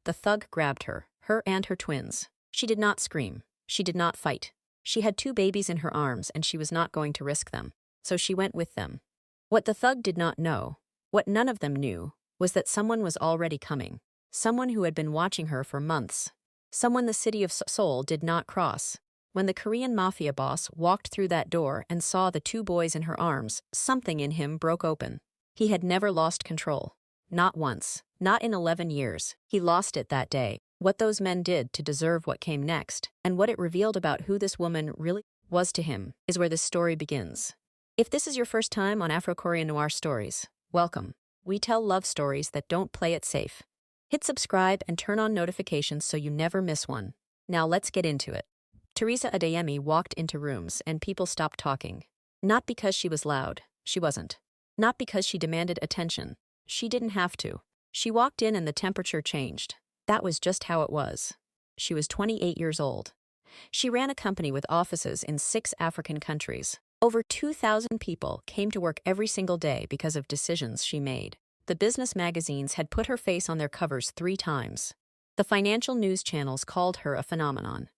the thug grabbed her and her twins. She did not scream. She did not fight. She had 2 babies in her arms and she was not going to risk them. So she went with them. What the thug did not know, what none of them knew, was that someone was already coming. Someone who had been watching her for months. Someone the city of Seoul did not cross. When the Korean Mafia boss walked through that door and saw the 2 boys in her arms, something in him broke open. He had never lost control. Not once. Not in 11 years. He lost it that day. What those men did to deserve what came next, and what it revealed about who this woman really was to him, is where this story begins. If this is your first time on Afro-Korean Noir Stories, welcome. We tell love stories that don't play it safe. Hit subscribe and turn on notifications so you never miss one. Now let's get into it. Theresa Adeyemi walked into rooms and people stopped talking. Not because she was loud. She wasn't. Not because she demanded attention. She didn't have to. She walked in and the temperature changed. That was just how it was. She was 28 years old. She ran a company with offices in 6 African countries. Over 2,000 people came to work every single day because of decisions she made. The business magazines had put her face on their covers 3 times. The financial news channels called her a phenomenon.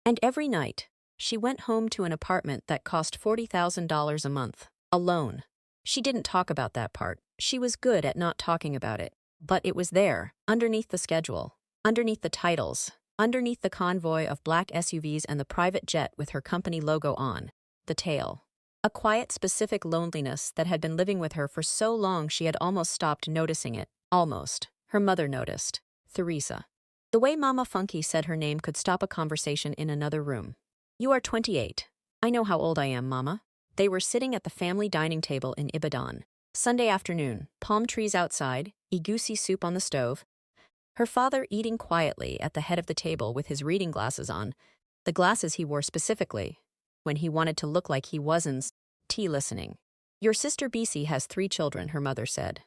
And every night, she went home to an apartment that cost $40,000 a month, alone. She didn't talk about that part. She was good at not talking about it. But it was there, underneath the schedule, underneath the titles, underneath the convoy of black SUVs and the private jet with her company logo on, the tail. A quiet, specific loneliness that had been living with her for so long she had almost stopped noticing it. Almost. Her mother noticed. Theresa. The way Mama Funky said her name could stop a conversation in another room. You are 28. I know how old I am, Mama. They were sitting at the family dining table in Ibadan. Sunday afternoon, palm trees outside, egusi soup on the stove. Her father eating quietly at the head of the table with his reading glasses on, the glasses he wore specifically when he wanted to look like he wasn't tea listening. Your sister Bisi has 3 children, her mother said.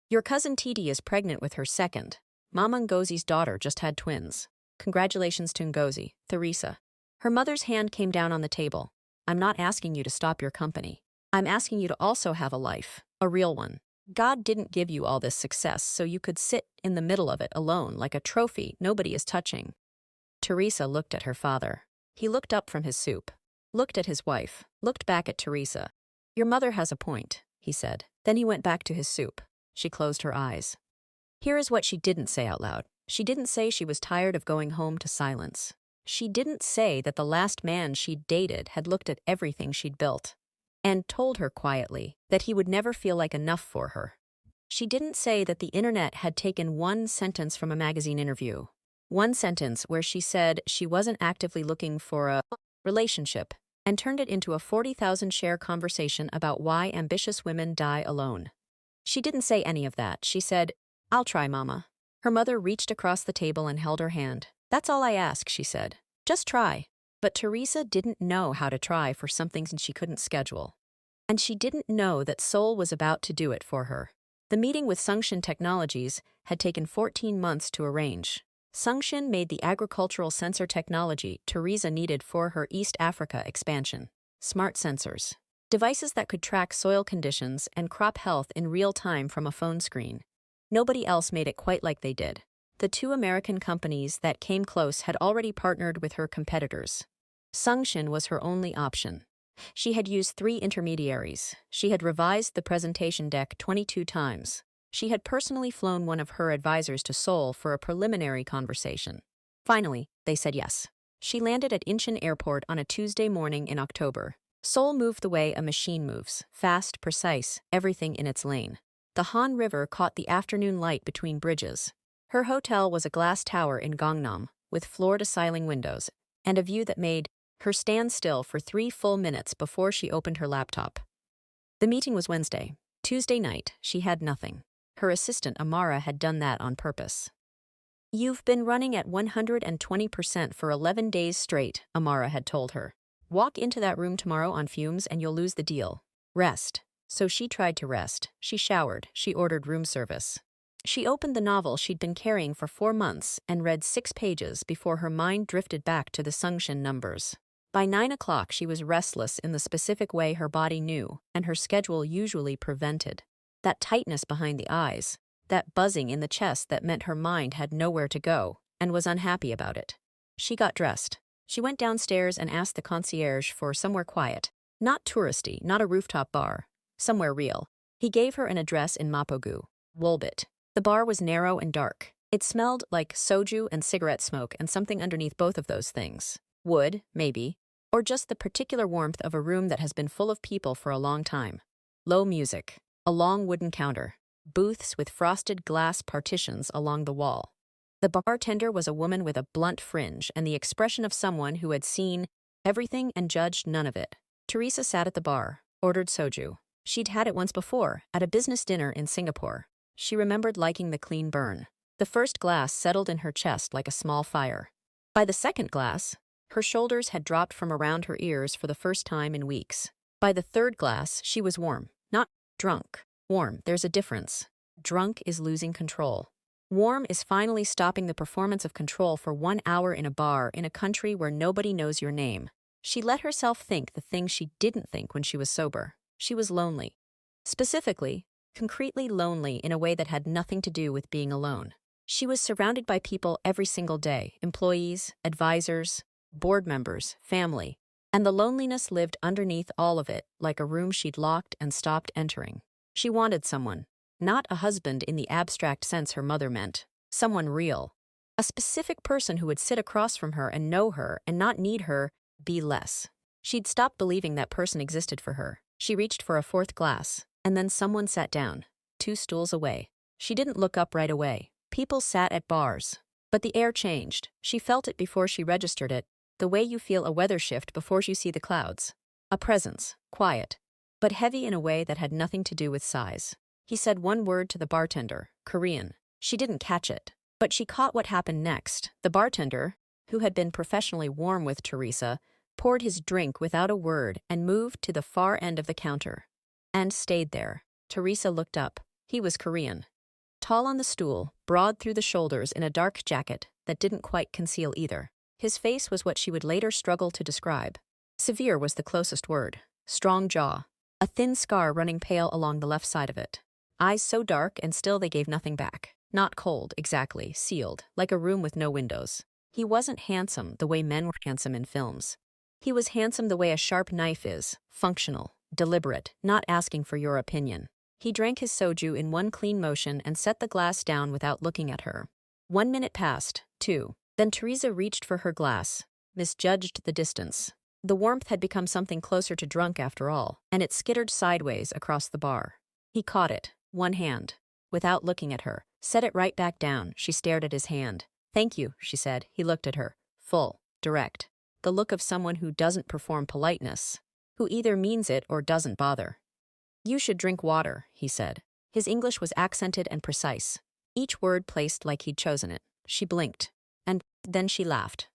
Your cousin Titi is pregnant with her second. Mama Ngozi's daughter just had twins. Congratulations to Ngozi, Theresa. Her mother's hand came down on the table. I'm not asking you to stop your company. I'm asking you to also have a life, a real one. God didn't give you all this success so you could sit in the middle of it alone like a trophy nobody is touching. Theresa looked at her father. He looked up from his soup, looked at his wife, looked back at Theresa. Your mother has a point, he said. Then he went back to his soup. She closed her eyes. Here is what she didn't say out loud. She didn't say she was tired of going home to silence. She didn't say that the last man she'd dated had looked at everything she'd built and told her quietly that he would never feel like enough for her. She didn't say that the internet had taken one sentence from a magazine interview, one sentence where she said she wasn't actively looking for a relationship, and turned it into a 40,000 share conversation about why ambitious women die alone. She didn't say any of that. She said, I'll try, Mama. Her mother reached across the table and held her hand. That's all I ask, she said. Just try. But Theresa didn't know how to try for something she couldn't schedule. And she didn't know that Seoul was about to do it for her. The meeting with Sungshin Technologies had taken 14 months to arrange. Sungshin made the agricultural sensor technology Theresa needed for her East Africa expansion. Smart sensors. Devices that could track soil conditions and crop health in real time from a phone screen. Nobody else made it quite like they did. The 2 American companies that came close had already partnered with her competitors. Sungshin was her only option. She had used 3 intermediaries. She had revised the presentation deck 22 times. She had personally flown one of her advisors to Seoul for a preliminary conversation. Finally, they said yes. She landed at Incheon Airport on a Tuesday morning in October. Seoul moved the way a machine moves, fast, precise, everything in its lane. The Han River caught the afternoon light between bridges. Her hotel was a glass tower in Gangnam, with floor-to-ceiling windows, and a view that made her stand still for 3 full minutes before she opened her laptop. The meeting was Wednesday. Tuesday night, she had nothing. Her assistant Amara had done that on purpose. You've been running at 120% for 11 days straight, Amara had told her. Walk into that room tomorrow on fumes and you'll lose the deal. Rest. So she tried to rest. She showered. She ordered room service. She opened the novel she'd been carrying for 4 months and read 6 pages before her mind drifted back to the Sungshin numbers. By 9 o'clock, she was restless in the specific way her body knew and her schedule usually prevented. That tightness behind the eyes, that buzzing in the chest that meant her mind had nowhere to go and was unhappy about it. She got dressed. She went downstairs and asked the concierge for somewhere quiet. Not touristy, not a rooftop bar. Somewhere real. He gave her an address in Mapogu, Wolbit. The bar was narrow and dark. It smelled like soju and cigarette smoke and something underneath both of those things. Wood, maybe. Or just the particular warmth of a room that has been full of people for a long time. Low music. A long wooden counter. Booths with frosted glass partitions along the wall. The bartender was a woman with a blunt fringe and the expression of someone who had seen everything and judged none of it. Theresa sat at the bar, ordered soju. She'd had it once before, at a business dinner in Singapore. She remembered liking the clean burn. The first glass settled in her chest like a small fire. By the second glass, her shoulders had dropped from around her ears for the first time in weeks. By the third glass, she was warm. Not drunk. Warm, there's a difference. Drunk is losing control. Warm is finally stopping the performance of control for 1 hour in a bar in a country where nobody knows your name. She let herself think the things she didn't think when she was sober. She was lonely. Specifically, concretely lonely in a way that had nothing to do with being alone. She was surrounded by people every single day, employees, advisors, board members, family, and the loneliness lived underneath all of it like a room she'd locked and stopped entering. She wanted someone, not a husband in the abstract sense her mother meant, someone real, a specific person who would sit across from her and know her and not need her, be less. She'd stopped believing that person existed for her. She reached for a fourth glass, and then someone sat down, 2 stools away. She didn't look up right away. People sat at bars. But the air changed. She felt it before she registered it, the way you feel a weather shift before you see the clouds. A presence, quiet, but heavy in a way that had nothing to do with size. He said one word to the bartender, Korean. She didn't catch it, but she caught what happened next. The bartender, who had been professionally warm with Theresa, poured his drink without a word and moved to the far end of the counter. And stayed there. Theresa looked up. He was Korean. Tall on the stool, broad through the shoulders in a dark jacket that didn't quite conceal either. His face was what she would later struggle to describe. Severe was the closest word. Strong jaw. A thin scar running pale along the left side of it. Eyes so dark and still they gave nothing back. Not cold, exactly, sealed, like a room with no windows. He wasn't handsome the way men were handsome in films. He was handsome the way a sharp knife is, functional, deliberate, not asking for your opinion. He drank his soju in one clean motion and set the glass down without looking at her. 1 minute passed, 2. Then Theresa reached for her glass, misjudged the distance. The warmth had become something closer to drunk after all, and it skittered sideways across the bar. He caught it, one hand, without looking at her, set it right back down. She stared at his hand. Thank you, she said. He looked at her, full, direct. The look of someone who doesn't perform politeness, who either means it or doesn't bother. You should drink water, he said. His English was accented and precise, each word placed like he'd chosen it. She blinked, and then she laughed.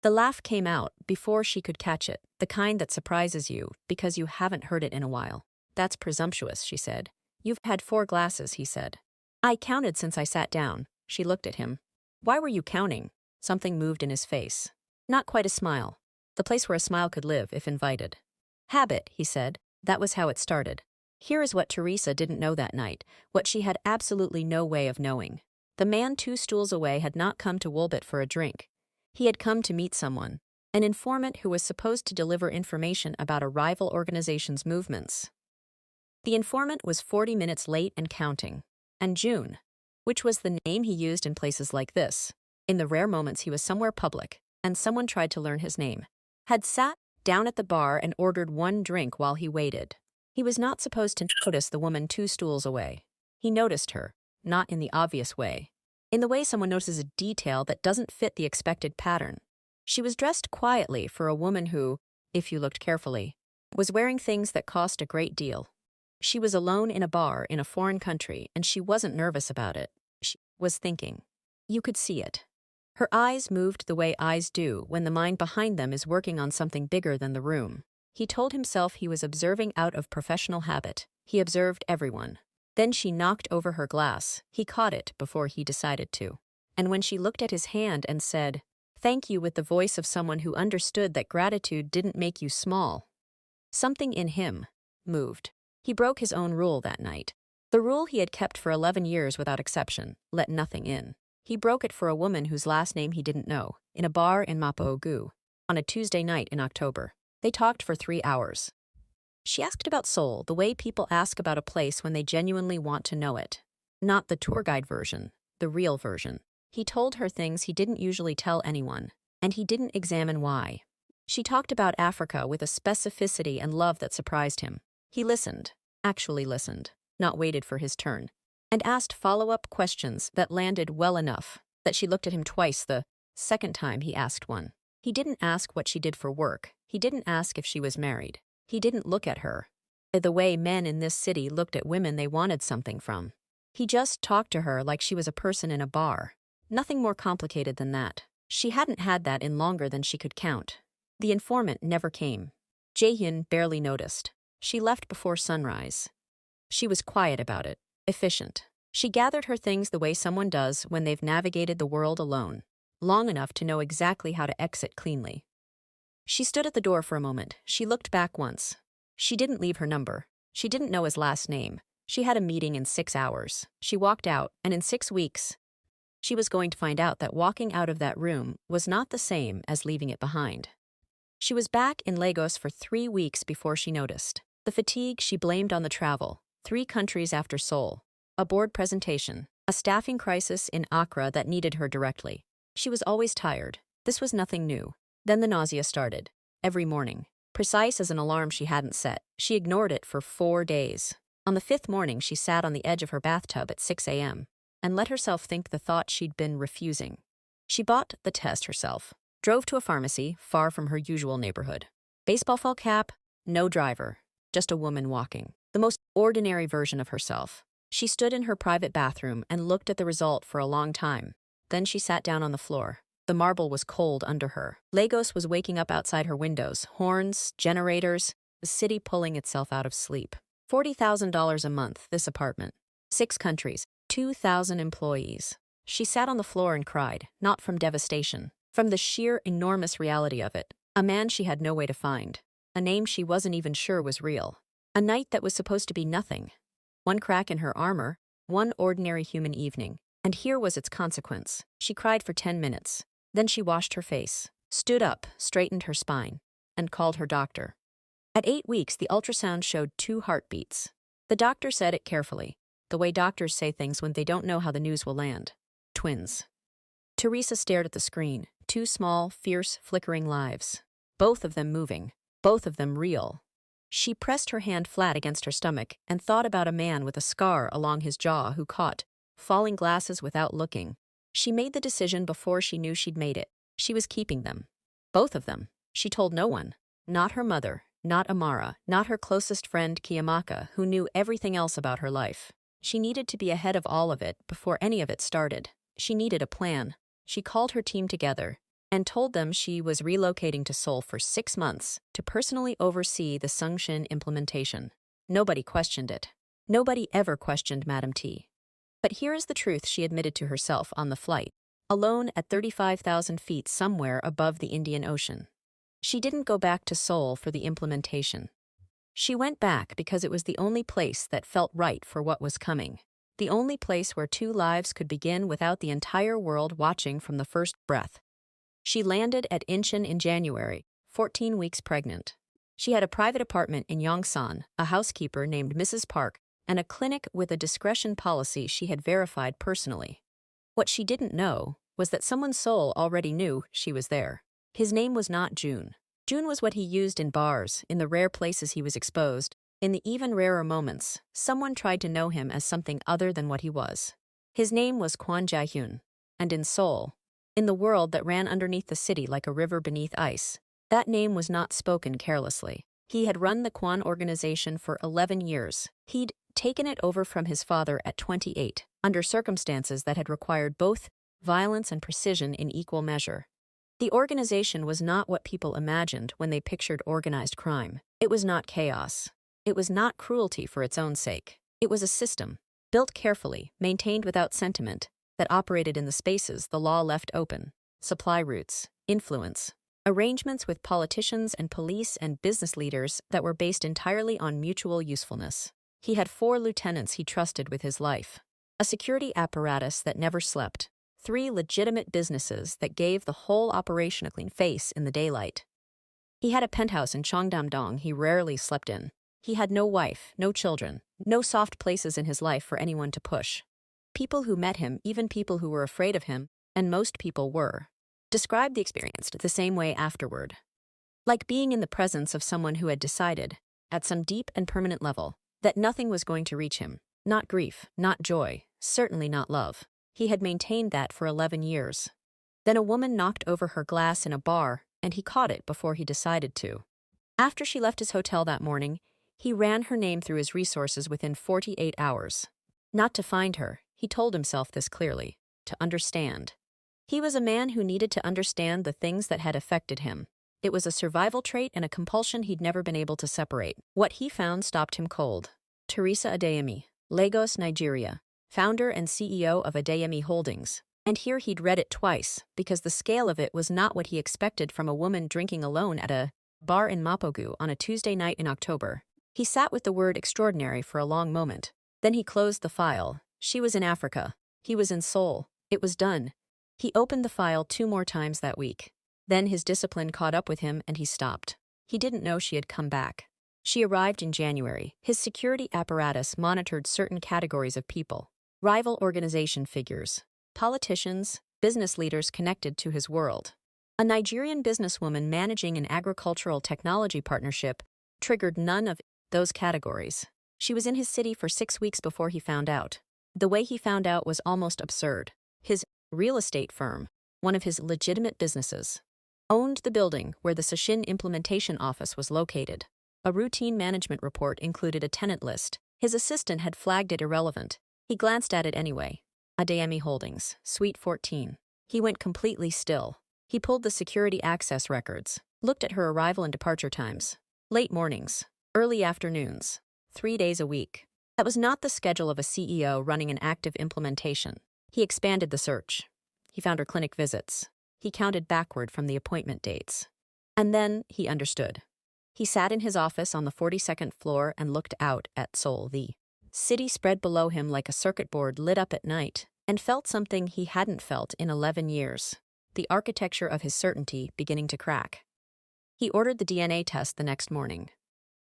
The laugh came out before she could catch it, the kind that surprises you because you haven't heard it in a while. That's presumptuous, she said. You've had 4 glasses, he said. I counted since I sat down. She looked at him. Why were you counting? Something moved in his face. Not quite a smile. The place where a smile could live if invited. Habit, he said. That was how it started. Here is what Theresa didn't know that night, what she had absolutely no way of knowing. The man 2 stools away had not come to Wolbit for a drink. He had come to meet someone, an informant who was supposed to deliver information about a rival organization's movements. The informant was 40 minutes late and counting. And June, which was the name he used in places like this, in the rare moments he was somewhere public, and someone tried to learn his name, had sat down at the bar and ordered 1 drink while he waited. He was not supposed to notice the woman 2 stools away. He noticed her, not in the obvious way. In the way someone notices a detail that doesn't fit the expected pattern. She was dressed quietly for a woman who, if you looked carefully, was wearing things that cost a great deal. She was alone in a bar in a foreign country, and she wasn't nervous about it. She was thinking. You could see it. Her eyes moved the way eyes do when the mind behind them is working on something bigger than the room. He told himself he was observing out of professional habit. He observed everyone. Then she knocked over her glass. He caught it before he decided to. And when she looked at his hand and said, "Thank you," with the voice of someone who understood that gratitude didn't make you small, something in him moved. He broke his own rule that night. The rule he had kept for 11 years without exception, let nothing in. He broke it for a woman whose last name he didn't know, in a bar in Mapoogu, on a Tuesday night in October. They talked for 3 hours. She asked about Seoul the way people ask about a place when they genuinely want to know it. Not the tour guide version, the real version. He told her things he didn't usually tell anyone, and he didn't examine why. She talked about Africa with a specificity and love that surprised him. He listened, actually listened, not waited for his turn, and asked follow-up questions that landed well enough that she looked at him twice the second time he asked one. He didn't ask what she did for work. He didn't ask if she was married. He didn't look at her the way men in this city looked at women they wanted something from. He just talked to her like she was a person in a bar. Nothing more complicated than that. She hadn't had that in longer than she could count. The informant never came. Jae-hyun barely noticed. She left before sunrise. She was quiet about it, efficient. She gathered her things the way someone does when they've navigated the world alone, long enough to know exactly how to exit cleanly. She stood at the door for a moment. She looked back once. She didn't leave her number. She didn't know his last name. She had a meeting in 6 hours. She walked out, and in 6 weeks, she was going to find out that walking out of that room was not the same as leaving it behind. She was back in Lagos for 3 weeks before she noticed. The fatigue she blamed on the travel. 3 countries after Seoul. A board presentation. A staffing crisis in Accra that needed her directly. She was always tired. This was nothing new. Then the nausea started. Every morning. Precise as an alarm she hadn't set. She ignored it for 4 days. On the 5th morning she sat on the edge of her bathtub at 6 a.m. and let herself think the thought she'd been refusing. She bought the test herself. Drove to a pharmacy far from her usual neighborhood. Baseball fall cap, no driver, just a woman walking. The most ordinary version of herself. She stood in her private bathroom and looked at the result for a long time. Then she sat down on the floor. The marble was cold under her. Lagos was waking up outside her windows. Horns, generators, the city pulling itself out of sleep. $40,000 a month, this apartment. 6 countries, 2,000 employees. She sat on the floor and cried, not from devastation, from the sheer enormous reality of it. A man she had no way to find. A name she wasn't even sure was real. A night that was supposed to be nothing. One crack in her armor, one ordinary human evening. And here was its consequence. She cried for 10 minutes. Then she washed her face, stood up, straightened her spine, and called her doctor. At 8 weeks, the ultrasound showed 2 heartbeats. The doctor said it carefully, the way doctors say things when they don't know how the news will land. Twins. Theresa stared at the screen. 2 small, fierce, flickering lives. Both of them moving. Both of them real. She pressed her hand flat against her stomach and thought about a man with a scar along his jaw who caught falling glasses without looking. She made the decision before she knew she'd made it. She was keeping them. Both of them. She told no one. Not her mother, not Amara, not her closest friend Kiyamaka, who knew everything else about her life. She needed to be ahead of all of it before any of it started. She needed a plan. She called her team together and told them she was relocating to Seoul for 6 months to personally oversee the Sungshin implementation. Nobody questioned it. Nobody ever questioned Madam T. But here is the truth she admitted to herself on the flight, alone at 35,000 feet somewhere above the Indian Ocean. She didn't go back to Seoul for the implementation. She went back because it was the only place that felt right for what was coming. The only place where 2 lives could begin without the entire world watching from the first breath. She landed at Incheon in January, 14 weeks pregnant. She had a private apartment in Yongsan, a housekeeper named Mrs. Park, and a clinic with a discretion policy she had verified personally. What she didn't know was that someone's soul already knew she was there. His name was not June. June was what he used in bars, in the rare places he was exposed. In the even rarer moments, someone tried to know him as something other than what he was. His name was Kwon Jae-hyun, and in Seoul, in the world that ran underneath the city like a river beneath ice, that name was not spoken carelessly. He had run the Kwon organization for 11 years. He'd taken it over from his father at 28, under circumstances that had required both violence and precision in equal measure. The organization was not what people imagined when they pictured organized crime. It was not chaos. It was not cruelty for its own sake. It was a system, built carefully, maintained without sentiment, that operated in the spaces the law left open. Supply routes, influence, arrangements with politicians and police and business leaders that were based entirely on mutual usefulness. He had 4 lieutenants he trusted with his life, a security apparatus that never slept, 3 legitimate businesses that gave the whole operation a clean face in the daylight. He had a penthouse in Cheongdam-dong he rarely slept in. He had no wife, no children, no soft places in his life for anyone to push. People who met him, even people who were afraid of him, and most people were, described the experience the same way afterward. Like being in the presence of someone who had decided, at some deep and permanent level, that nothing was going to reach him. Not grief, not joy, certainly not love. He had maintained that for 11 years. Then a woman knocked over her glass in a bar, and he caught it before he decided to. After she left his hotel that morning, he ran her name through his resources within 48 hours. Not to find her, he told himself this clearly, to understand. He was a man who needed to understand the things that had affected him. It was a survival trait and a compulsion he'd never been able to separate. What he found stopped him cold. Theresa Adeyemi, Lagos, Nigeria, founder and CEO of Adeyemi Holdings. And here he'd read it twice, because the scale of it was not what he expected from a woman drinking alone at a bar in Mapogu on a Tuesday night in October. He sat with the word extraordinary for a long moment. Then he closed the file. She was in Africa. He was in Seoul. It was done. He opened the file 2 more times that week. Then his discipline caught up with him and he stopped. He didn't know she had come back. She arrived in January. His security apparatus monitored certain categories of people. Rival organization figures, politicians, business leaders connected to his world. A Nigerian businesswoman managing an agricultural technology partnership triggered none of those categories. She was in his city for 6 weeks before he found out. The way he found out was almost absurd. His real estate firm, one of his legitimate businesses, owned the building where the Sashin implementation office was located. A routine management report included a tenant list. His assistant had flagged it irrelevant. He glanced at it anyway. Adeyemi Holdings, Suite 14. He went completely still. He pulled the security access records, looked at her arrival and departure times. Late mornings, early afternoons, 3 days a week. That was not the schedule of a CEO running an active implementation. He expanded the search. He found her clinic visits. He counted backward from the appointment dates. And then he understood. He sat in his office on the 42nd floor and looked out at Seoul. The city spread below him like a circuit board lit up at night, and felt something he hadn't felt in 11 years. The architecture of his certainty beginning to crack. He ordered the DNA test the next morning.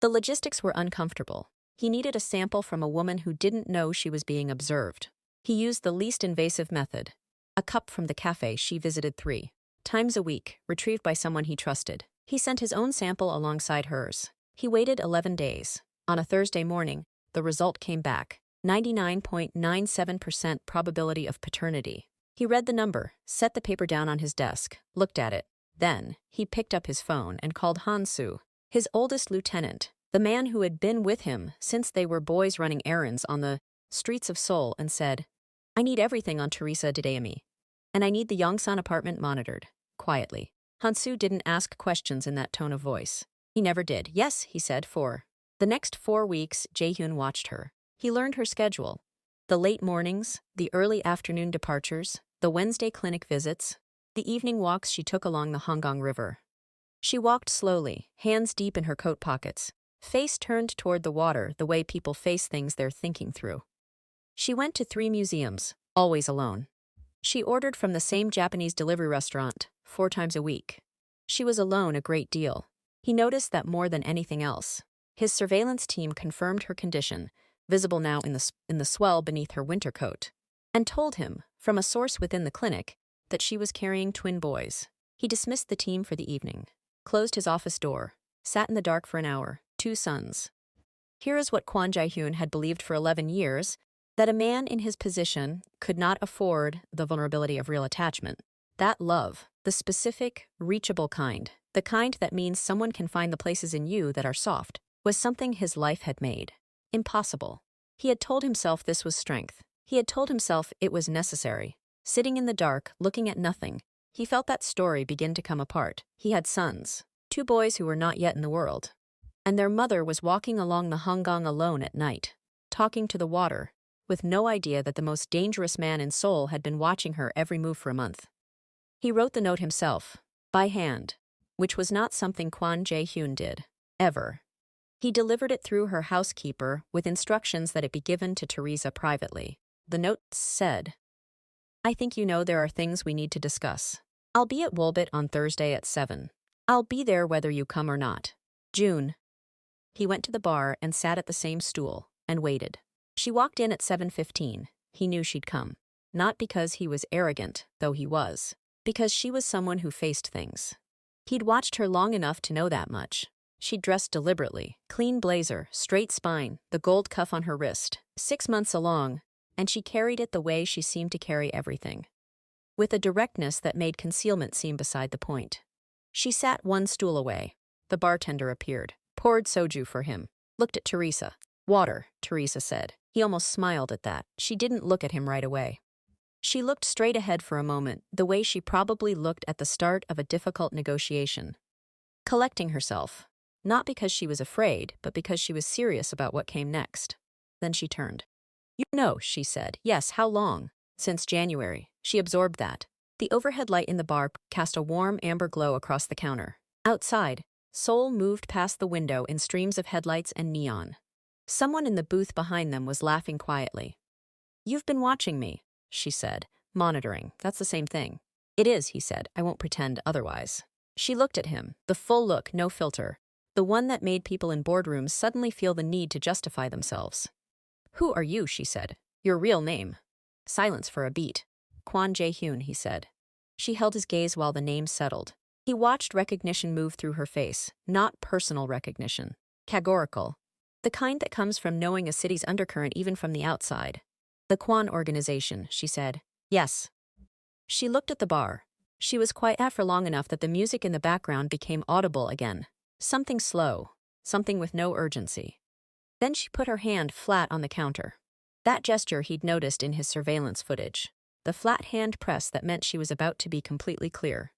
The logistics were uncomfortable. He needed a sample from a woman who didn't know she was being observed. He used the least invasive method. A cup from the cafe she visited 3 times a week, retrieved by someone he trusted. He sent his own sample alongside hers. He waited 11 days. On a Thursday morning, the result came back. 99.97% probability of paternity. He read the number, set the paper down on his desk, looked at it. Then, he picked up his phone and called Han-soo, his oldest lieutenant, the man who had been with him since they were boys running errands on the streets of Seoul, and said, "I need everything on Theresa Adeyemi. And I need the Yongsan apartment monitored." Quietly. Han-soo didn't ask questions in that tone of voice. He never did. "Yes," he said, 4. The next 4 weeks, Jae-hyun watched her. He learned her schedule. The late mornings, the early afternoon departures, the Wednesday clinic visits, the evening walks she took along the Honggang River. She walked slowly, hands deep in her coat pockets, face turned toward the water the way people face things they're thinking through. She went to 3 museums, always alone. She ordered from the same Japanese delivery restaurant 4 times a week. She was alone a great deal. He noticed that more than anything else. His surveillance team confirmed her condition, visible now in the swell beneath her winter coat, and told him, from a source within the clinic, that she was carrying twin boys. He dismissed the team for the evening, closed his office door, sat in the dark for an hour. 2 sons. Here is what Kwon Jae-hyun had believed for 11 years, that a man in his position could not afford the vulnerability of real attachment. That love, the specific, reachable kind, the kind that means someone can find the places in you that are soft, was something his life had made impossible. He had told himself this was strength. He had told himself it was necessary. Sitting in the dark, looking at nothing, he felt that story begin to come apart. He had sons, 2 boys who were not yet in the world. And their mother was walking along the Honggang alone at night, talking to the water, with no idea that the most dangerous man in Seoul had been watching her every move for a month. He wrote the note himself, by hand, which was not something Kwon Jae-hyun did, ever. He delivered it through her housekeeper with instructions that it be given to Theresa privately. The note said, "I think you know there are things we need to discuss. I'll be at Wolbit on Thursday at 7. I'll be there whether you come or not. June." He went to the bar and sat at the same stool and waited. She walked in at 7:15. He knew she'd come. Not because he was arrogant, though he was. Because she was someone who faced things. He'd watched her long enough to know that much. She dressed deliberately, clean blazer, straight spine, the gold cuff on her wrist, 6 months along, and she carried it the way she seemed to carry everything. With a directness that made concealment seem beside the point. She sat one stool away. The bartender appeared, poured soju for him, looked at Theresa. "Water," Theresa said. He almost smiled at that. She didn't look at him right away. She looked straight ahead for a moment, the way she probably looked at the start of a difficult negotiation. Collecting herself. Not because she was afraid, but because she was serious about what came next. Then she turned. "You know," she said. "Yes, how long?" "Since January." She absorbed that. The overhead light in the bar cast a warm amber glow across the counter. Outside, Seoul moved past the window in streams of headlights and neon. Someone in the booth behind them was laughing quietly. "You've been watching me," she said. "Monitoring. That's the same thing." "It is," he said. "I won't pretend otherwise." She looked at him, the full look, no filter. The one that made people in boardrooms suddenly feel the need to justify themselves. "Who are you?" she said. "Your real name." Silence for a beat. "Kwon Jae-hyun," he said. She held his gaze while the name settled. He watched recognition move through her face, not personal recognition. Categorical. The kind that comes from knowing a city's undercurrent even from the outside. "The Kwon organization," she said. "Yes." She looked at the bar. She was quiet for long enough that the music in the background became audible again. Something slow, something with no urgency. Then she put her hand flat on the counter. That gesture he'd noticed in his surveillance footage. The flat hand press that meant she was about to be completely clear.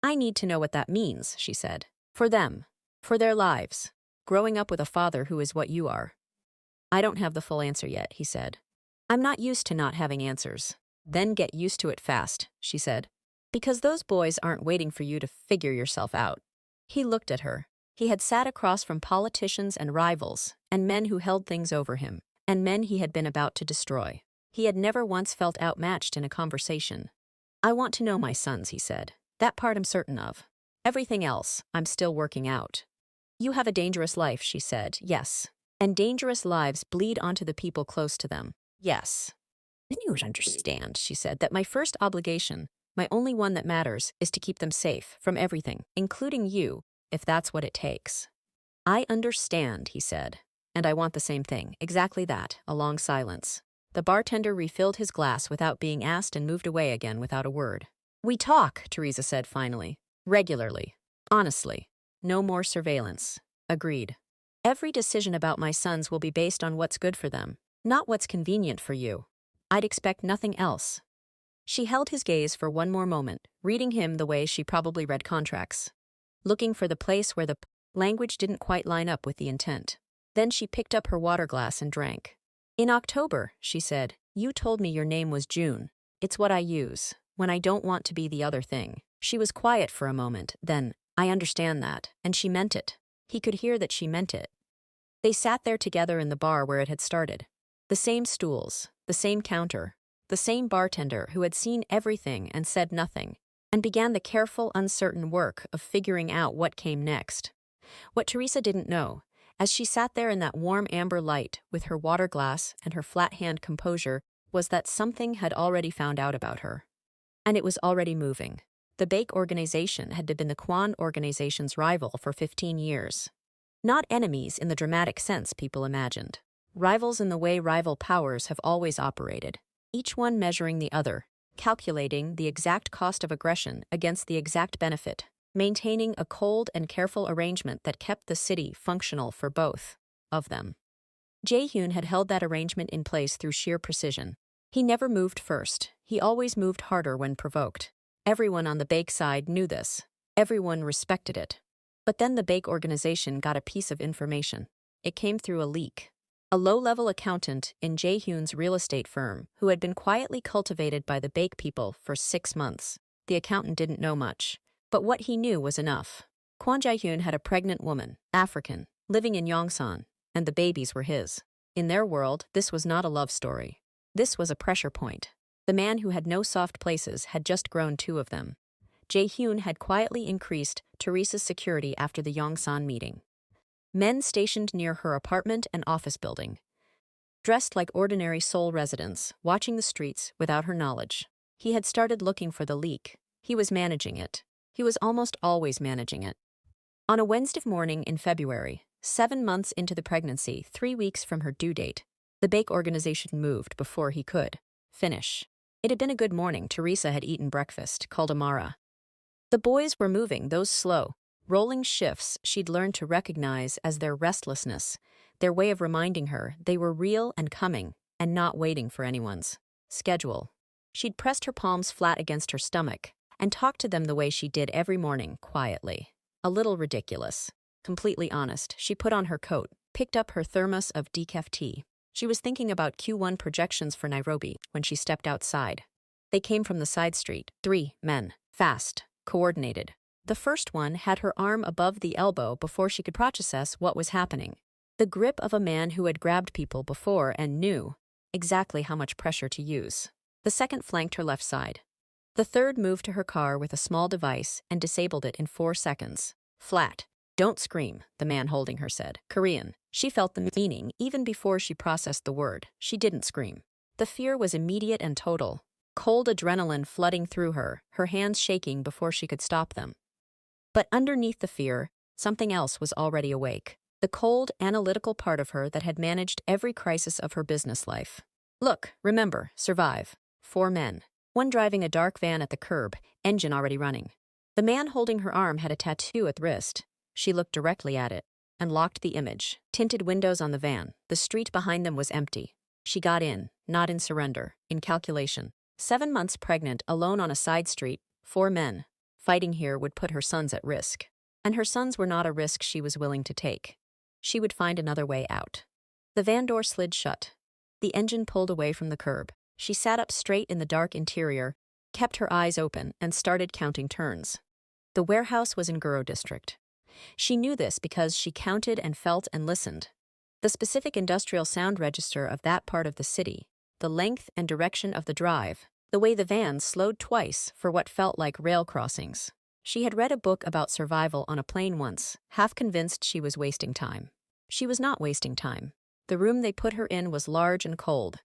"I need to know what that means," she said. "For them. For their lives. Growing up with a father who is what you are." "I don't have the full answer yet," he said. "I'm not used to not having answers." "Then get used to it fast," she said. "Because those boys aren't waiting for you to figure yourself out." He looked at her. He had sat across from politicians and rivals, and men who held things over him, and men he had been about to destroy. He had never once felt outmatched in a conversation. "I want to know my sons," he said. "That part I'm certain of. Everything else, I'm still working out." "You have a dangerous life," she said. "Yes. And dangerous lives bleed onto the people close to them." "Yes." "Then you would understand," she said, "that my first obligation, my only one that matters, is to keep them safe from everything, including you, if that's what it takes." "I understand," he said. "And I want the same thing, exactly that," a long silence. The bartender refilled his glass without being asked and moved away again without a word. "We talk," Theresa said finally. "Regularly. Honestly. No more surveillance." "Agreed. Every decision about my sons will be based on what's good for them, not what's convenient for you. I'd expect nothing else." She held his gaze for one more moment, reading him the way she probably read contracts. Looking for the place where the language didn't quite line up with the intent. Then she picked up her water glass and drank. "In October," she said, "you told me your name was June. It's what I use, when I don't want to be the other thing." She was quiet for a moment, then, "I understand that," and she meant it. He could hear that she meant it. They sat there together in the bar where it had started. The same stools, the same counter, the same bartender who had seen everything and said nothing, and began the careful, uncertain work of figuring out what came next. What Theresa didn't know, as she sat there in that warm amber light with her water glass and her flat hand composure, was that something had already found out about her. And it was already moving. The Bake organization had been the Kwon organization's rival for 15 years. Not enemies in the dramatic sense people imagined. Rivals in the way rival powers have always operated, each one measuring the other, calculating the exact cost of aggression against the exact benefit, maintaining a cold and careful arrangement that kept the city functional for both of them. Jae-hyun had held that arrangement in place through sheer precision. He never moved first. He always moved harder when provoked. Everyone on the Bake side knew this. Everyone respected it. But then the Bake organization got a piece of information. It came through a leak. A low-level accountant in Jae-hyun's real estate firm who had been quietly cultivated by the Bake people for 6 months. The accountant didn't know much, but what he knew was enough. Kwon Jae-hyun had a pregnant woman, African, living in Yongsan, and the babies were his. In their world, this was not a love story. This was a pressure point. The man who had no soft places had just grown two of them. Jae-hyun had quietly increased Theresa's security after the Yongsan meeting. Men stationed near her apartment and office building, dressed like ordinary Seoul residents, watching the streets without her knowledge. He had started looking for the leak. He was managing it. He was almost always managing it. On a Wednesday morning in February, 7 months into the pregnancy, 3 weeks from her due date, the bake organization moved before he could finish. It had been a good morning. Theresa had eaten breakfast, called Amara. The boys were moving, those slow, rolling shifts she'd learned to recognize as their restlessness, their way of reminding her they were real and coming, and not waiting for anyone's schedule. She'd pressed her palms flat against her stomach and talked to them the way she did every morning, quietly. A little ridiculous. Completely honest, she put on her coat, picked up her thermos of decaf tea. She was thinking about Q1 projections for Nairobi when she stepped outside. They came from the side street, 3 men, fast, coordinated. The first one had her arm above the elbow before she could process what was happening. The grip of a man who had grabbed people before and knew exactly how much pressure to use. The second flanked her left side. The third moved to her car with a small device and disabled it in 4 seconds. Flat. "Don't scream," the man holding her said. Korean. She felt the meaning even before she processed the word. She didn't scream. The fear was immediate and total. Cold adrenaline flooding through her hands shaking before she could stop them. But underneath the fear, something else was already awake. The cold, analytical part of her that had managed every crisis of her business life. Look, remember, survive. 4 men. One driving a dark van at the curb, engine already running. The man holding her arm had a tattoo at the wrist. She looked directly at it and locked the image. Tinted windows on the van. The street behind them was empty. She got in, not in surrender, in calculation. 7 months pregnant, alone on a side street, 4 men. Fighting here would put her sons at risk. And her sons were not a risk she was willing to take. She would find another way out. The van door slid shut. The engine pulled away from the curb. She sat up straight in the dark interior, kept her eyes open, and started counting turns. The warehouse was in Guro district. She knew this because she counted and felt and listened. The specific industrial sound register of that part of the city, the length and direction of the drive, the way the van slowed twice for what felt like rail crossings. She had read a book about survival on a plane once, half convinced she was wasting time. She was not wasting time. The room they put her in was large and cold.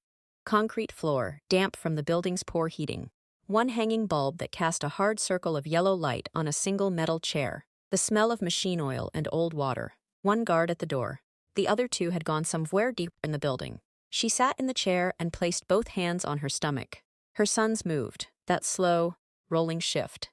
Concrete floor, damp from the building's poor heating. One hanging bulb that cast a hard circle of yellow light on a single metal chair. The smell of machine oil and old water. One guard at the door. The other 2 had gone somewhere deeper in the building. She sat in the chair and placed both hands on her stomach. Her sons moved, that slow, rolling shift.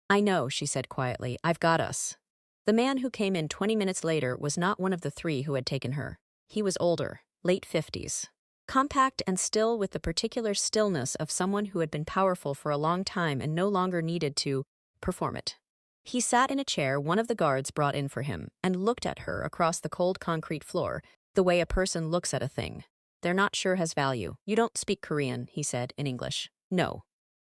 "I know," she said quietly. "I've got us." The man who came in 20 minutes later was not one of the 3 who had taken her. He was older, late 50s. Compact and still, with the particular stillness of someone who had been powerful for a long time and no longer needed to perform it. He sat in a chair one of the guards brought in for him and looked at her across the cold concrete floor, the way a person looks at a thing they're not sure has value. "You don't speak Korean," he said in English. "No."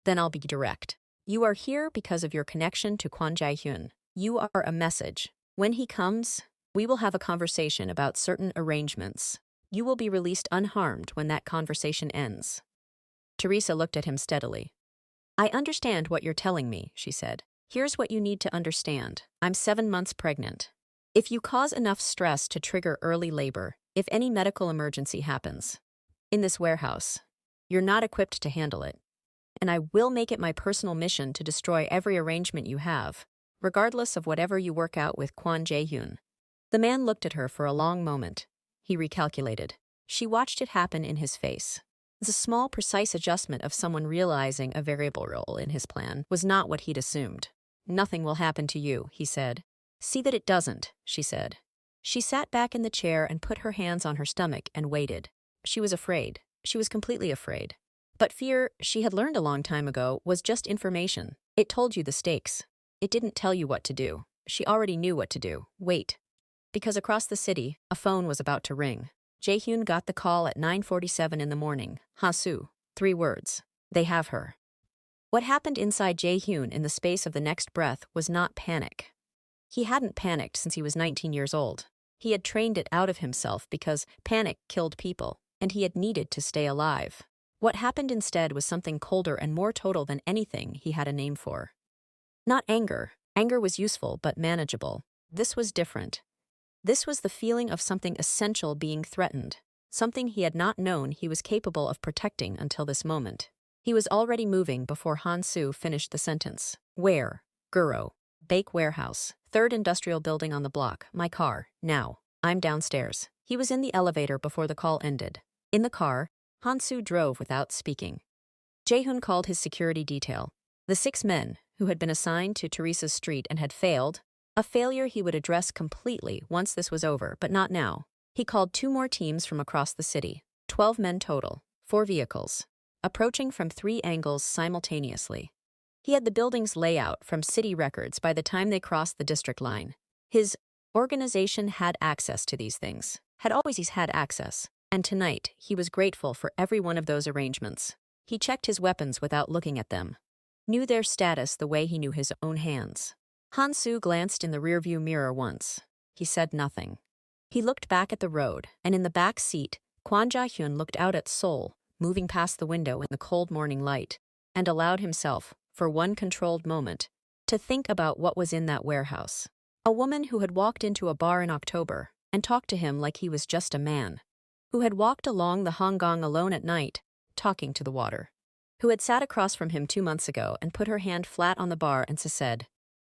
"Then I'll be direct. You are here because of your connection to Kwon Jae-hyun. You are a message. When he comes, we will have a conversation about certain arrangements. You will be released unharmed when that conversation ends." Theresa looked at him steadily. "I understand what you're telling me," she said. "Here's what you need to understand. I'm 7 months pregnant. If you cause enough stress to trigger early labor, if any medical emergency happens in this warehouse, you're not equipped to handle it. And I will make it my personal mission to destroy every arrangement you have, regardless of whatever you work out with Kwon Jae-hyun." The man looked at her for a long moment. He recalculated. She watched it happen in his face. The small, precise adjustment of someone realizing a variable role in his plan was not what he'd assumed. "Nothing will happen to you," he said. "See that it doesn't," she said. She sat back in the chair and put her hands on her stomach and waited. She was afraid. She was completely afraid. But fear, she had learned a long time ago, was just information. It told you the stakes. It didn't tell you what to do. She already knew what to do. Wait. Because across the city, a phone was about to ring. Jae-hyun got the call at 9:47 in the morning. "Ha-soo." 3 words. They have her. What happened inside Jae-hyun in the space of the next breath was not panic. He hadn't panicked since he was 19 years old. He had trained it out of himself because panic killed people, and he had needed to stay alive. What happened instead was something colder and more total than anything he had a name for. Not anger. Anger was useful but manageable. This was different. This was the feeling of something essential being threatened, something he had not known he was capable of protecting until this moment. He was already moving before Han-soo finished the sentence. Where? Guro. Bake warehouse. Third industrial building on the block. My car. Now. I'm downstairs. He was in the elevator before the call ended. In the car, Han-soo drove without speaking. Jae-hoon called his security detail. The 6 men, who had been assigned to Theresa's street and had failed, a failure he would address completely once this was over, but not now. He called 2 more teams from across the city. 12 men total. 4 vehicles. Approaching from 3 angles simultaneously. He had the building's layout from city records by the time they crossed the district line. His organization had access to these things, had always had access, and tonight he was grateful for every one of those arrangements. He checked his weapons without looking at them, knew their status the way he knew his own hands. Han-soo glanced in the rearview mirror once. He said nothing. He looked back at the road, and in the back seat, Kwon Ja-hyun looked out at Seoul, moving past the window in the cold morning light, and allowed himself, for one controlled moment, to think about what was in that warehouse. A woman who had walked into a bar in October and talked to him like he was just a man, who had walked along the Honggang alone at night, talking to the water, who had sat across from him 2 months ago and put her hand flat on the bar and said,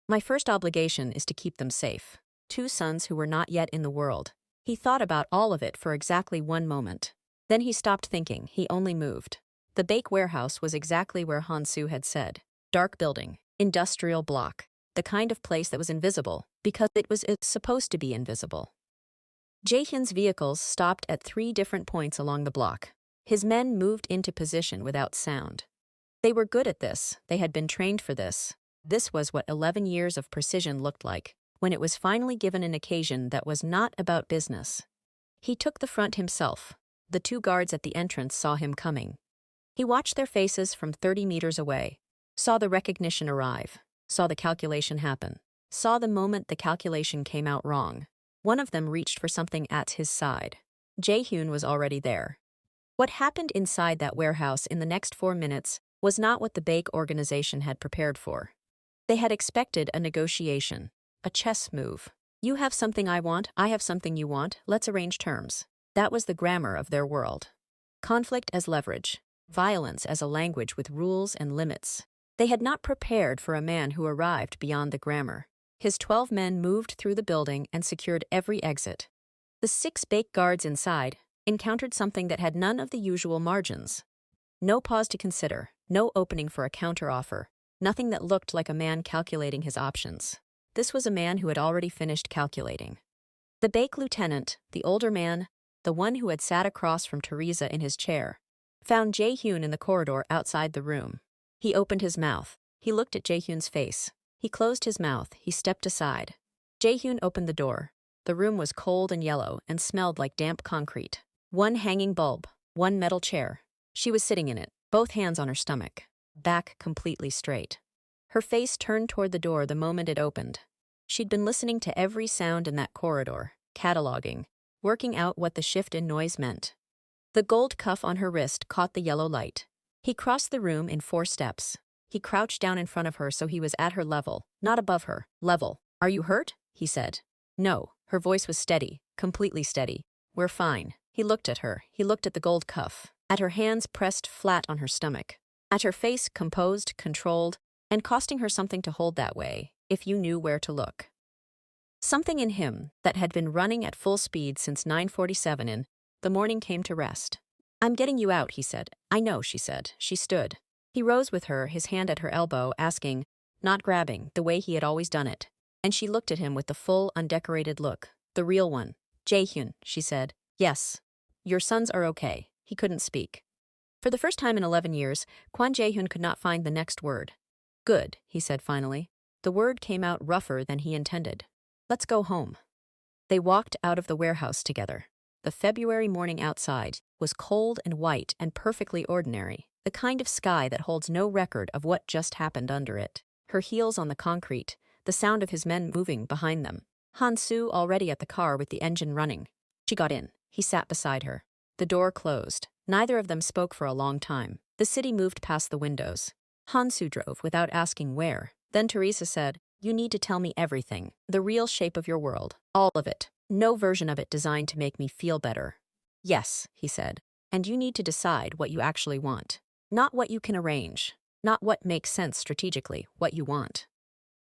"My first obligation is to keep them safe." 2 sons who were not yet in the world. He thought about all of it for exactly 1 moment. Then he stopped thinking, he only moved. The bake warehouse was exactly where Han-soo had said. Dark building, industrial block, the kind of place that was invisible, because it was supposed to be invisible. Jae-hyun's vehicles stopped at 3 different points along the block. His men moved into position without sound. They were good at this, they had been trained for this. This was what 11 years of precision looked like, when it was finally given an occasion that was not about business. He took the front himself. The 2 guards at the entrance saw him coming. He watched their faces from 30 meters away, saw the recognition arrive, saw the calculation happen, saw the moment the calculation came out wrong. One of them reached for something at his side. Jae-hyun was already there. What happened inside that warehouse in the next 4 minutes was not what the bake organization had prepared for. They had expected a negotiation, a chess move. You have something I want, I have something you want, let's arrange terms. That was the grammar of their world. Conflict as leverage, violence as a language with rules and limits. They had not prepared for a man who arrived beyond the grammar. His 12 men moved through the building and secured every exit. The 6 bake guards inside encountered something that had none of the usual margins. No pause to consider, no opening for a counteroffer, nothing that looked like a man calculating his options. This was a man who had already finished calculating. The bake lieutenant, the older man, the one who had sat across from Theresa in his chair, found Jae-hyun in the corridor outside the room. He opened his mouth. He looked at Jae-hyun's face. He closed his mouth. He stepped aside. Jae-hyun opened the door. The room was cold and yellow and smelled like damp concrete. 1 hanging bulb, 1 metal chair. She was sitting in it, both hands on her stomach, back completely straight. Her face turned toward the door the moment it opened. She'd been listening to every sound in that corridor, cataloging, working out what the shift in noise meant. The gold cuff on her wrist caught the yellow light. He crossed the room in 4 steps. He crouched down in front of her so he was at her level, not above her, level. "Are you hurt?" he said. "No." Her voice was steady, completely steady. "We're fine." He looked at her. He looked at the gold cuff, at her hands pressed flat on her stomach, at her face composed, controlled, and costing her something to hold that way, if you knew where to look. Something in him that had been running at full speed since 9:47 in the morning came to rest. "I'm getting you out," he said. "I know," she said. She stood. He rose with her, his hand at her elbow, asking, not grabbing, the way he had always done it. And she looked at him with the full, undecorated look, the real one. "Jae-hyun," she said. "Yes. Your sons are okay." He couldn't speak. For the first time in 11 years, Kwon Jae-hyun could not find the next word. "Good," he said finally. The word came out rougher than he intended. "Let's go home." They walked out of the warehouse together. The February morning outside was cold and white and perfectly ordinary, the kind of sky that holds no record of what just happened under it. Her heels on the concrete, the sound of his men moving behind them. Han-soo already at the car with the engine running. She got in. He sat beside her. The door closed. Neither of them spoke for a long time. The city moved past the windows. Han-soo drove without asking where. Then Theresa said, "You need to tell me everything. The real shape of your world. All of it. No version of it designed to make me feel better." "Yes," he said. "And you need to decide what you actually want. Not what you can arrange. Not what makes sense strategically. What you want."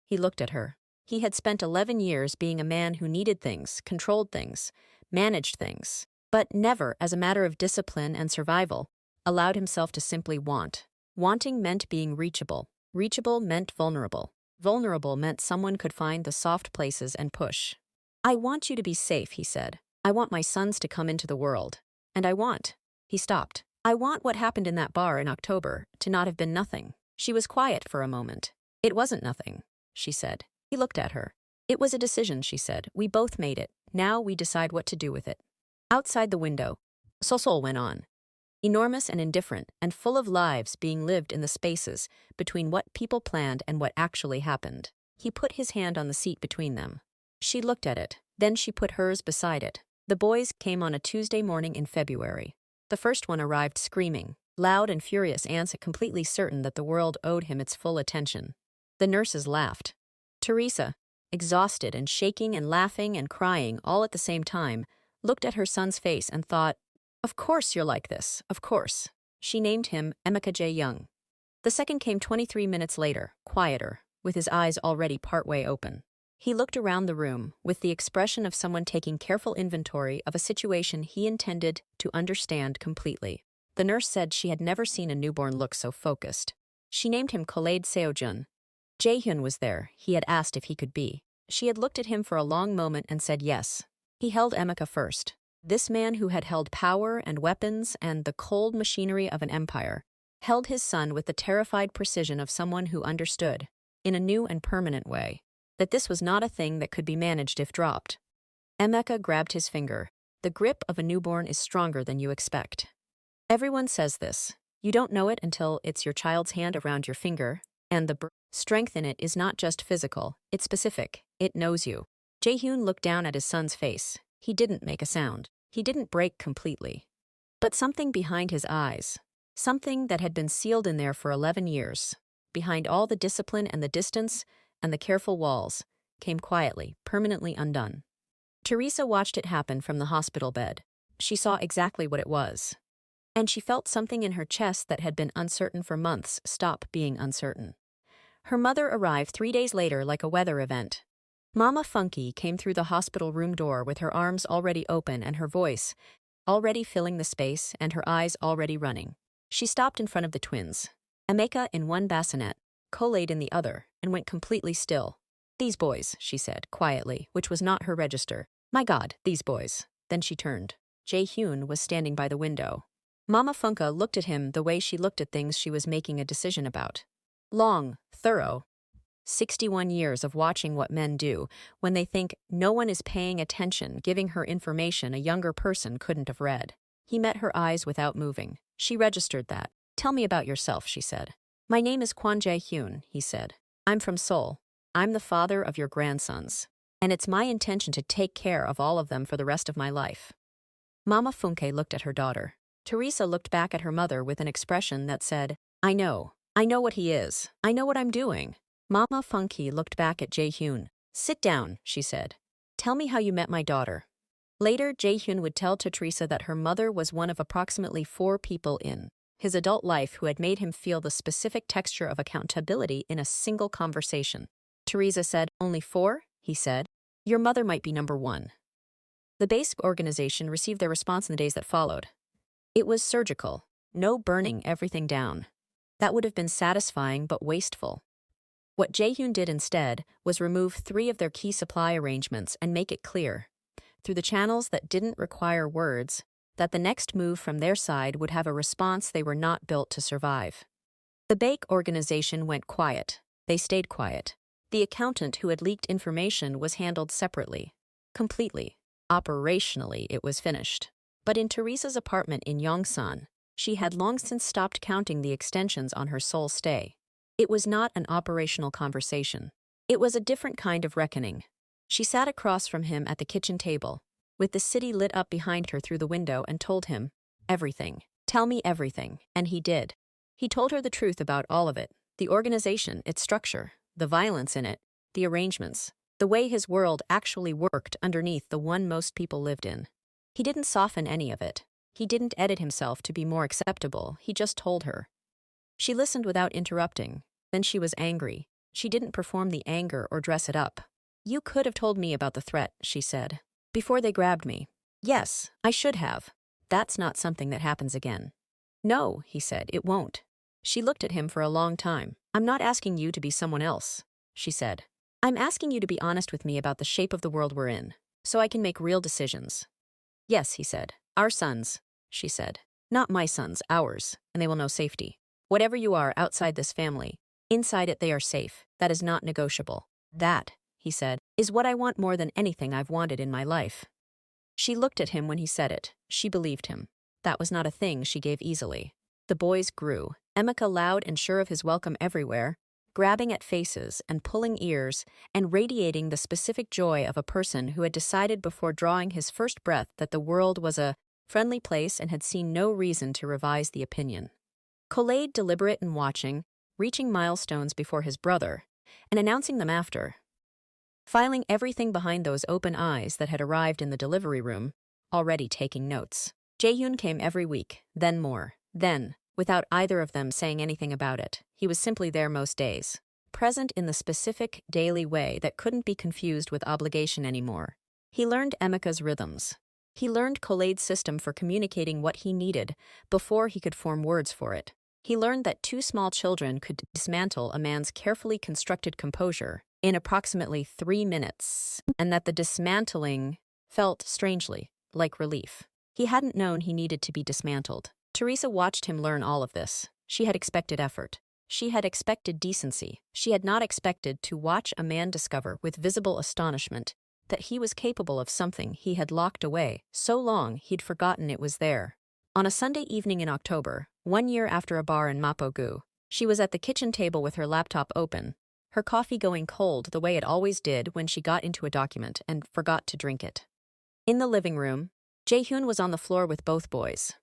He looked at her. He had spent 11 years being a man who needed things, controlled things, managed things, but never, as a matter of discipline and survival, allowed himself to simply want. Wanting meant being reachable. Reachable meant vulnerable. Vulnerable meant someone could find the soft places and push. "I want you to be safe," he said. "I want my sons to come into the world. And I want—" He stopped. "I want what happened in that bar in October to not have been nothing." She was quiet for a moment. "It wasn't nothing," she said. He looked at her. "It was a decision," she said. "We both made it. Now we decide what to do with it." Outside the window, Seoul went on. Enormous and indifferent, and full of lives being lived in the spaces between what people planned and what actually happened. He put his hand on the seat between them. She looked at it. Then she put hers beside it. The boys came on a Tuesday morning in February. The first one arrived screaming, loud and furious, completely certain that the world owed him its full attention. The nurses laughed. Theresa, exhausted and shaking and laughing and crying all at the same time, looked at her son's face and thought, "Of course you're like this, of course." She named him Emeka J. Young. The second came 23 minutes later, quieter, with his eyes already partway open. He looked around the room with the expression of someone taking careful inventory of a situation he intended to understand completely. The nurse said she had never seen a newborn look so focused. She named him Koleid Seojun. Jaehyun was there. He had asked if he could be. She had looked at him for a long moment and said yes. He held Emeka first. This man who had held power and weapons and the cold machinery of an empire held his son with the terrified precision of someone who understood, in a new and permanent way, that this was not a thing that could be managed if dropped. Emeka grabbed his finger. The grip of a newborn is stronger than you expect. Everyone says this. You don't know it until it's your child's hand around your finger, and the strength in it is not just physical, it's specific. It knows you. Jaehyun looked down at his son's face. He didn't make a sound. He didn't break completely. But something behind his eyes, something that had been sealed in there for 11 years, behind all the discipline and the distance and the careful walls, came quietly, permanently undone. Theresa watched it happen from the hospital bed. She saw exactly what it was. And she felt something in her chest that had been uncertain for months stop being uncertain. Her mother arrived 3 days later like a weather event. Mama Funky came through the hospital room door with her arms already open and her voice already filling the space and her eyes already running. She stopped in front of the twins, Emeka in one bassinet, Koleid in the other, and went completely still. "These boys," she said, quietly, which was not her register. "My God, these boys." Then she turned. Jaehyun was standing by the window. Mama Funka looked at him the way she looked at things she was making a decision about. Long, thorough. 61 years of watching what men do when they think no one is paying attention, giving her information a younger person couldn't have read. He met her eyes without moving. She registered that. "Tell me about yourself," she said. "My name is Kwon Jae-hyun," he said. "I'm from Seoul. I'm the father of your grandsons. And it's my intention to take care of all of them for the rest of my life." Mama Funke looked at her daughter. Theresa looked back at her mother with an expression that said, I know what he is. I know what I'm doing." Mama Funky looked back at Jaehyun. "Sit down," she said. "Tell me how you met my daughter." Later, Jaehyun would tell to Theresa that her mother was one of approximately 4 people in his adult life who had made him feel the specific texture of accountability in a single conversation. Theresa said, "Only 4?" He said, "Your mother might be number 1. The base organization received their response in the days that followed. It was surgical, no burning everything down. That would have been satisfying but wasteful. What Jaehyun did instead was remove 3 of their key supply arrangements and make it clear, through the channels that didn't require words, that the next move from their side would have a response they were not built to survive. The Bake organization went quiet. They stayed quiet. The accountant who had leaked information was handled separately. Completely. Operationally, it was finished. But in Theresa's apartment in Yongsan, she had long since stopped counting the extensions on her Seoul stay. It was not an operational conversation. It was a different kind of reckoning. She sat across from him at the kitchen table, with the city lit up behind her through the window, and told him, "Everything. Tell me everything." And he did. He told her the truth about all of it, the organization, its structure, the violence in it, the arrangements, the way his world actually worked underneath the one most people lived in. He didn't soften any of it. He didn't edit himself to be more acceptable. He just told her. She listened without interrupting. Then she was angry. She didn't perform the anger or dress it up. "You could have told me about the threat," she said, "before they grabbed me." "Yes, I should have. That's not something that happens again." "No," he said, "it won't." She looked at him for a long time. "I'm not asking you to be someone else," she said. "I'm asking you to be honest with me about the shape of the world we're in, so I can make real decisions." "Yes," he said. "Our sons," she said. "Not my sons, ours, and they will know safety. Whatever you are outside this family, inside it they are safe. That is not negotiable." "That," he said, "is what I want more than anything I've wanted in my life." She looked at him when he said it. She believed him. That was not a thing she gave easily. The boys grew, Emeka loud and sure of his welcome everywhere, grabbing at faces and pulling ears and radiating the specific joy of a person who had decided before drawing his first breath that the world was a friendly place and had seen no reason to revise the opinion. Khaled deliberate and watching, reaching milestones before his brother, and announcing them after. Filing everything behind those open eyes that had arrived in the delivery room, already taking notes. Jaehyun came every week, then more, then, without either of them saying anything about it. He was simply there most days, present in the specific, daily way that couldn't be confused with obligation anymore. He learned Emeka's rhythms. He learned Khaled's system for communicating what he needed before he could form words for it. He learned that two small children could dismantle a man's carefully constructed composure in approximately 3 minutes, and that the dismantling felt, strangely, like relief. He hadn't known he needed to be dismantled. Theresa watched him learn all of this. She had expected effort. She had expected decency. She had not expected to watch a man discover with visible astonishment that he was capable of something he had locked away so long he'd forgotten it was there. On a Sunday evening in October, 1 year after a bar in Mapogu, she was at the kitchen table with her laptop open, her coffee going cold the way it always did when she got into a document and forgot to drink it. In the living room, Jaehyun was on the floor with both boys.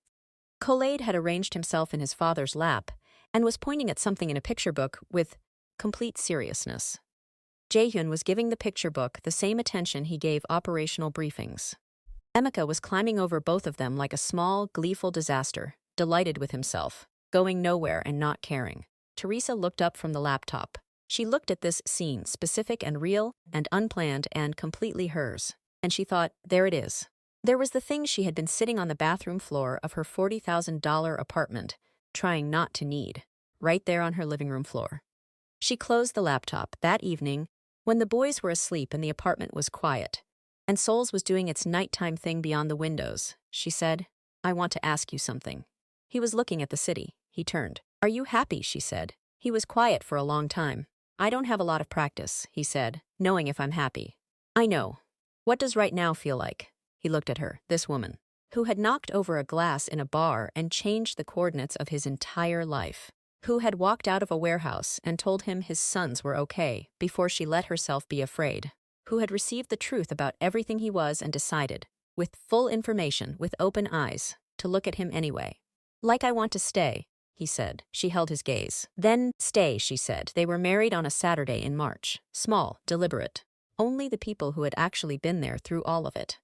Khaled had arranged himself in his father's lap and was pointing at something in a picture book with complete seriousness. Jaehyun was giving the picture book the same attention he gave operational briefings. Emeka was climbing over both of them like a small, gleeful disaster, delighted with himself, going nowhere and not caring. Theresa looked up from the laptop. She looked at this scene, specific and real and unplanned and completely hers, and she thought, there it is. There was the thing she had been sitting on the bathroom floor of her $40,000 apartment, trying not to need, right there on her living room floor. She closed the laptop that evening when the boys were asleep and the apartment was quiet, and Seoul's was doing its nighttime thing beyond the windows. She said, "I want to ask you something." He was looking at the city. He turned. "Are you happy?" she said. He was quiet for a long time. "I don't have a lot of practice," he said, knowing if I'm happy. "I know. What does right now feel like?" He looked at her, this woman, who had knocked over a glass in a bar and changed the coordinates of his entire life, who had walked out of a warehouse and told him his sons were okay before she let herself be afraid, who had received the truth about everything he was and decided, with full information, with open eyes, to look at him anyway. "Like I want to stay," he said. She held his gaze. "Then stay," she said. They were married on a Saturday in March. Small, deliberate. Only the people who had actually been there through all of it.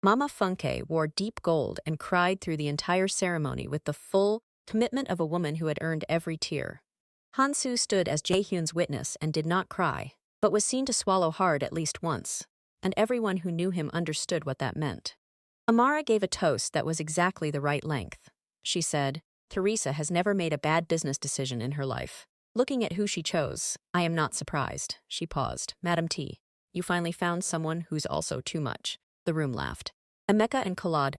Mama Funke wore deep gold and cried through the entire ceremony with the full commitment of a woman who had earned every tear. Hansu stood as Jaehyun's witness and did not cry, but was seen to swallow hard at least once, and everyone who knew him understood what that meant. Amara gave a toast that was exactly the right length. She said, "Theresa has never made a bad business decision in her life. Looking at who she chose, I am not surprised." She paused. "Madam T, you finally found someone who's also too much." The room laughed. Emeka and Khaled,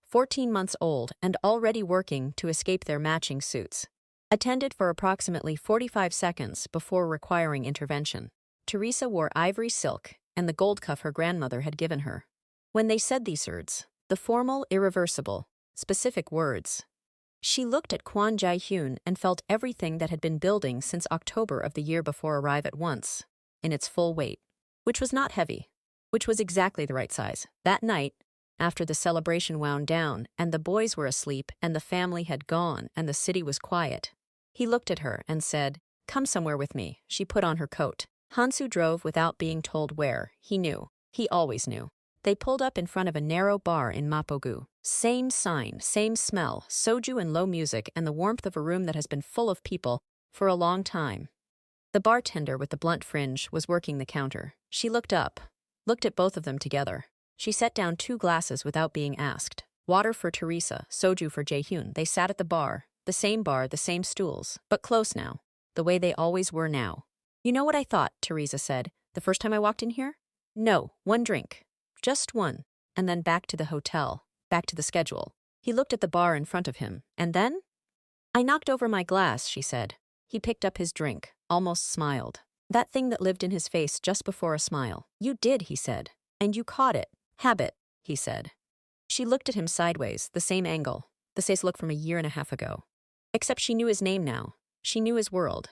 14 months old and already working to escape their matching suits, attended for approximately 45 seconds before requiring intervention. Theresa wore ivory silk and the gold cuff her grandmother had given her. When they said these words, the formal, irreversible, specific words, she looked at Kwon Jae-hyun and felt everything that had been building since October of the year before arrive at once, in its full weight. which was not heavy, which was exactly the right size. That night, after the celebration wound down and the boys were asleep and the family had gone and the city was quiet, he looked at her and said, "Come somewhere with me." She put on her coat. Hansu drove without being told where. He knew. He always knew. They pulled up in front of a narrow bar in Mapogu. Same sign, same smell, soju and low music and the warmth of a room that has been full of people for a long time. The bartender with the blunt fringe was working the counter. She looked up, looked at both of them together. She set down 2 glasses without being asked. Water for Theresa, soju for Jaehyun. They sat at the bar, the same stools, but close now, the way they always were now. "You know what I thought," Theresa said, "the first time I walked in here? No, 1 drink. Just 1. And then back to the hotel, back to the schedule." He looked at the bar in front of him, and then? "I knocked over my glass," she said. He picked up his drink, almost smiled. That thing that lived in his face just before a smile. "You did," he said. "And you caught it. Habit," he said. She looked at him sideways, the same angle, the same look from a year and a half ago. Except she knew his name now. She knew his world.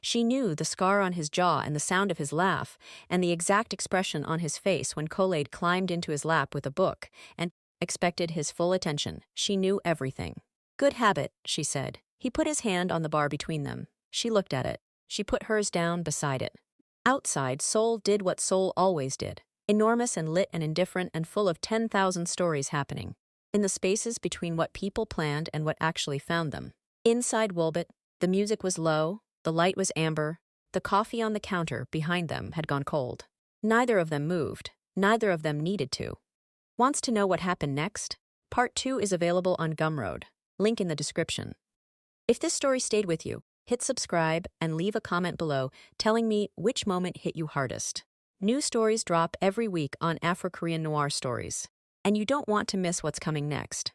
She knew the scar on his jaw and the sound of his laugh and the exact expression on his face when Kool-Aid climbed into his lap with a book and expected his full attention. She knew everything. "Good habit," she said. He put his hand on the bar between them. She looked at it. She put hers down beside it. Outside, Seoul did what Seoul always did. Enormous and lit and indifferent and full of 10,000 stories happening. In the spaces between what people planned and what actually found them. Inside Wolbit, the music was low, the light was amber, the coffee on the counter behind them had gone cold. Neither of them moved. Neither of them needed to. Wants to know what happened next? Part 2 is available on Gumroad. Link in the description. If this story stayed with you, hit subscribe and leave a comment below telling me which moment hit you hardest. New stories drop every week on Afro-Korean Noir Stories. And you don't want to miss what's coming next.